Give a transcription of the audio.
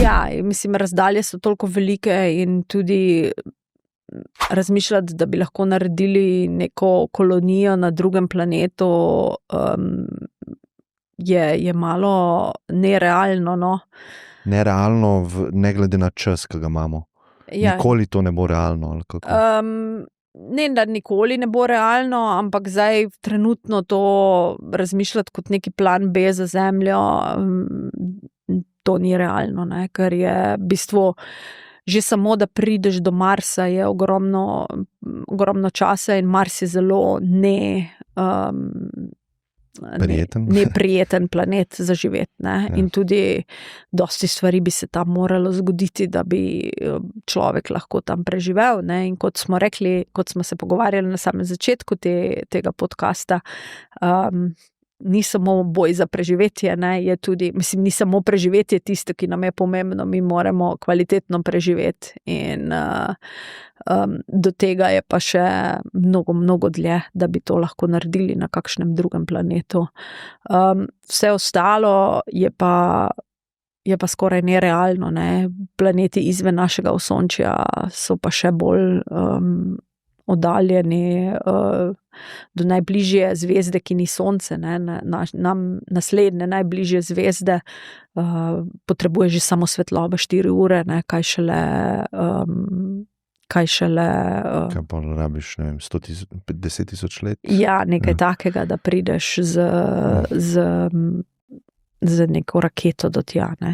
Ja, mislim, razdalje so toliko velike in tudi razmišljati, da bi lahko naredili neko kolonijo na drugem planetu, je malo nerealno, no. Nerealno, ne glede na čas, ki ga imamo. Ja. Nikoli to ne bo realno, ali kako? Ne, da nikoli ne bo realno, ampak zdaj trenutno to razmišljati kot neki plan B za Zemljo, to ni realno, ne, ker je v bistvu že samo, da prideš do Marsa, je ogromno časa in Mars je zelo neprijeten planet za živeti, ne. Ja. In tudi dosti stvari bi se tam moralo zgoditi, da bi človek lahko tam preživel, ne. In kot smo rekli, kot smo se pogovarjali na samem začetku tega podcasta, ni samo boj za preživetje, ne, je tudi, mislim, ni samo preživetje tisto, ki nam je pomembno, mi moramo kvalitetno preživeti in do tega je pa še mnogo dlje, da bi to lahko naredili na kakšnem drugem planetu. Vse ostalo je pa skoraj nerealno, ne, planeti izven našega osončja so pa še bolj oddaljeni do najbližje zvezde, ki ni Sonce, ne, nam naslednje najbližje zvezde potrebuje že samo svetlobe 4 ure, ne, kaj šele Kaj pa rabiš, ne vem, 10.000 let? Ja, nekaj takega, da prideš z neko raketo do tja, ne.